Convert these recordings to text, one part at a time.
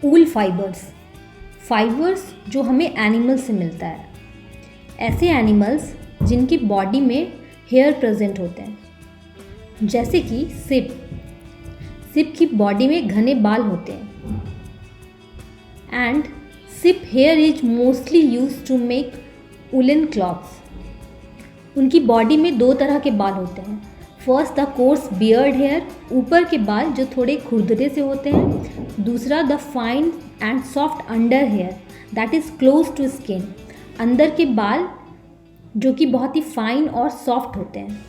ऊल fibres जो हमें animal से मिलता है, ऐसे एनिमल्स जिनकी बॉडी में हेयर प्रेजेंट होते हैं, जैसे कि सिप की बॉडी में घने बाल होते हैं। And sheep hair is mostly used to make woollen clothes. उनकी बॉडी में 2 तरह के बाल होते हैं। First the coarse beard hair, ऊपर के बाल जो थोड़े खुरदरे से होते हैं। दूसरा the fine and soft under hair that is close to skin, अंदर के बाल जो कि बहुत ही फाइन और सॉफ्ट होते हैं।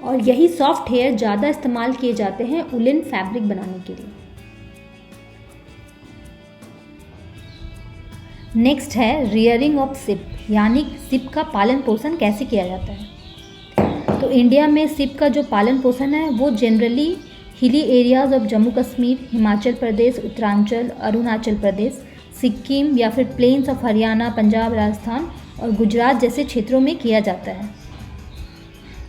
और यही सॉफ्ट हेयर ज़्यादा इस्तेमाल किए जाते हैं वुलन फैब्रिक बनाने के लिए। नेक्स्ट है रियरिंग ऑफ सिप, यानी सिप का पालन पोषण कैसे किया जाता है। तो इंडिया में सिप का जो पालन पोषण है वो generally hilly areas of Jammu Kashmir, Himachal Pradesh, Uttaranchal, Arunachal Pradesh, Sikkim या फिर प्लेन्स ऑफ हरियाणा, पंजाब, राजस्थान और गुजरात जैसे क्षेत्रों में किया जाता है।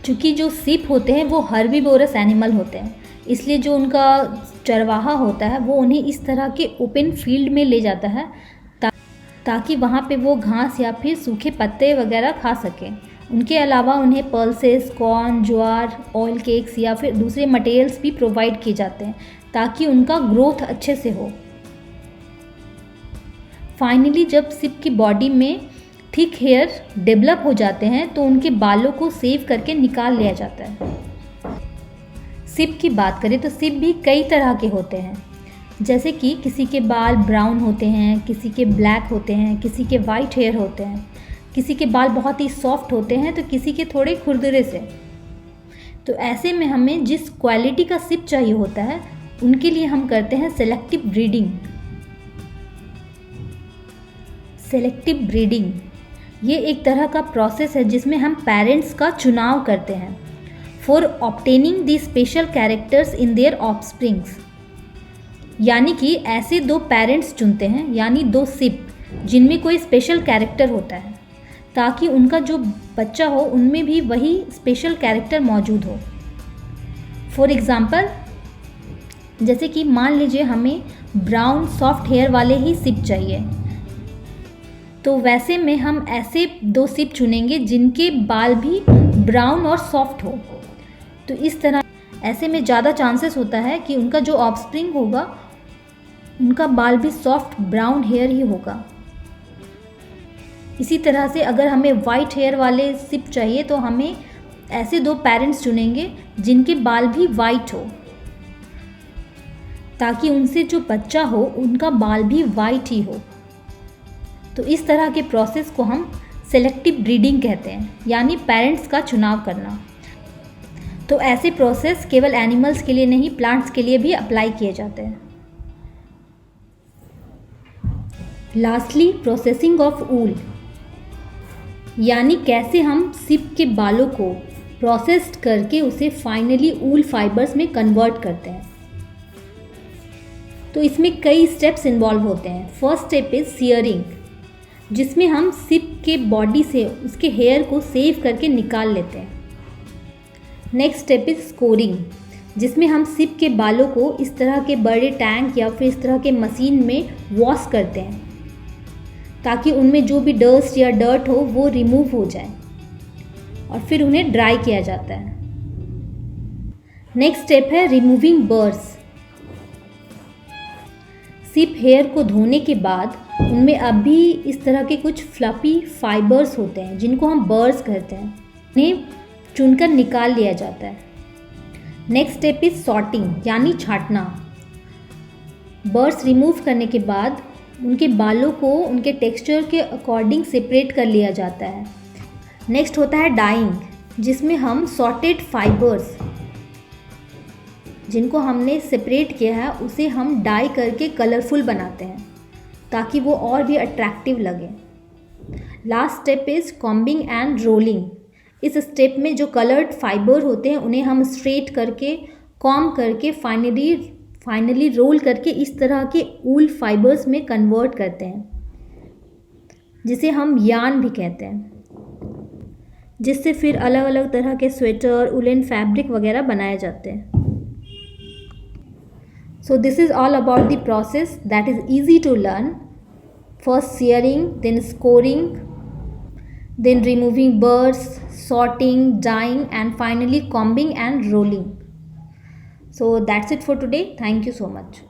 क्योंकि जो सिप होते हैं वो हर्बीवोरस एनिमल होते हैं, इसलिए जो उनका चरवाहा होता है वो उन्हें इस तरह के ओपन फील्ड में ले जाता है ताकि वहाँ पे वो घास या फिर सूखे पत्ते वगैरह खा सकें। उनके अलावा उन्हें पल्सेस, कॉर्न, ज्वार, ऑयल केक्स या फिर दूसरे मटेरियल्स भी प्रोवाइड किए जाते हैं ताकि उनका ग्रोथ अच्छे से हो। फाइनली जब सिप की बॉडी में थिक हेयर डेवलप हो जाते हैं तो उनके बालों को सेव करके निकाल लिया जाता है। सिप की बात करें तो सिप भी कई तरह के होते हैं, जैसे कि किसी के बाल ब्राउन होते हैं, किसी के ब्लैक होते हैं, किसी के वाइट हेयर होते हैं, किसी के बाल बहुत ही सॉफ्ट होते हैं तो किसी के थोड़े खुरदरे से। तो ऐसे में हमें जिस क्वालिटी का सिप चाहिए होता है उनके लिए हम करते हैं सेलेक्टिव ब्रीडिंग। ये एक तरह का प्रोसेस है जिसमें हम पेरेंट्स का चुनाव करते हैं for obtaining the special characters in their offsprings. यानी कि ऐसे 2 पेरेंट्स चुनते हैं, यानी 2 सिप जिनमें कोई स्पेशल कैरेक्टर होता है, ताकि उनका जो बच्चा हो उनमें भी वही स्पेशल कैरेक्टर मौजूद हो। फॉर एग्ज़ाम्पल, जैसे कि मान लीजिए हमें ब्राउन सॉफ्ट हेयर वाले ही सिप चाहिए, तो वैसे में हम ऐसे 2 सिप चुनेंगे जिनके बाल भी ब्राउन और सॉफ्ट हो। तो इस तरह ऐसे में ज़्यादा चांसेस होता है कि उनका जो ऑफस्प्रिंग होगा उनका बाल भी सॉफ्ट ब्राउन हेयर ही होगा। इसी तरह से अगर हमें वाइट हेयर वाले सिप चाहिए तो हमें ऐसे 2 पेरेंट्स चुनेंगे जिनके बाल भी वाइट हो, ताकि उनसे जो बच्चा हो उनका बाल भी वाइट ही हो। तो इस तरह के प्रोसेस को हम सेलेक्टिव ब्रीडिंग कहते हैं, यानी पेरेंट्स का चुनाव करना। तो ऐसे प्रोसेस केवल एनिमल्स के लिए नहीं, प्लांट्स के लिए भी अप्लाई किए जाते हैं। लास्टली प्रोसेसिंग ऑफ ऊल, यानी कैसे हम सिप के बालों को प्रोसेस्ड करके उसे फाइनली ऊल फाइबर्स में कन्वर्ट करते हैं। तो इसमें कई स्टेप्स इन्वॉल्व होते हैं। फर्स्ट स्टेप इज सियरिंग, जिसमें हम सिप के बॉडी से उसके हेयर को सेव करके निकाल लेते हैं। नेक्स्ट स्टेप इज स्कोरिंग, जिसमें हम सिप के बालों को इस तरह के बड़े टैंक या फिर इस तरह के मशीन में वॉश करते हैं ताकि उनमें जो भी डस्ट या डर्ट हो वो रिमूव हो जाए, और फिर उन्हें ड्राई किया जाता है। नेक्स्ट स्टेप है रिमूविंग बर्स। सिप हेयर को धोने के बाद उनमें अभी इस तरह के कुछ फ्लफी फाइबर्स होते हैं जिनको हम बर्स कहते हैं, उन्हें चुनकर निकाल लिया जाता है। नेक्स्ट स्टेप इज सॉर्टिंग, यानी छांटना। बर्स रिमूव करने के बाद उनके बालों को उनके टेक्सचर के अकॉर्डिंग सेपरेट कर लिया जाता है। नेक्स्ट होता है डाइंग, जिसमें हम सॉर्टेड फाइबर्स जिनको हमने सेपरेट किया है उसे हम डाई करके कलरफुल बनाते हैं ताकि वो और भी अट्रैक्टिव लगे। Last step is combing and rolling. इस स्टेप में जो कलर्ड फाइबर होते हैं उन्हें हम स्ट्रेट करके कॉम्ब करके फाइनली रोल करके इस तरह के ऊल फाइबर्स में कन्वर्ट करते हैं, जिसे हम यार्न भी कहते हैं, जिससे फिर अलग अलग तरह के स्वेटर, उलेन फैब्रिक वगैरह बनाए जाते हैं। So this is all about the process that is easy to learn. First shearing, then scoring, then removing burrs, sorting, dyeing, and finally combing and rolling. So that's it for today. Thank you so much.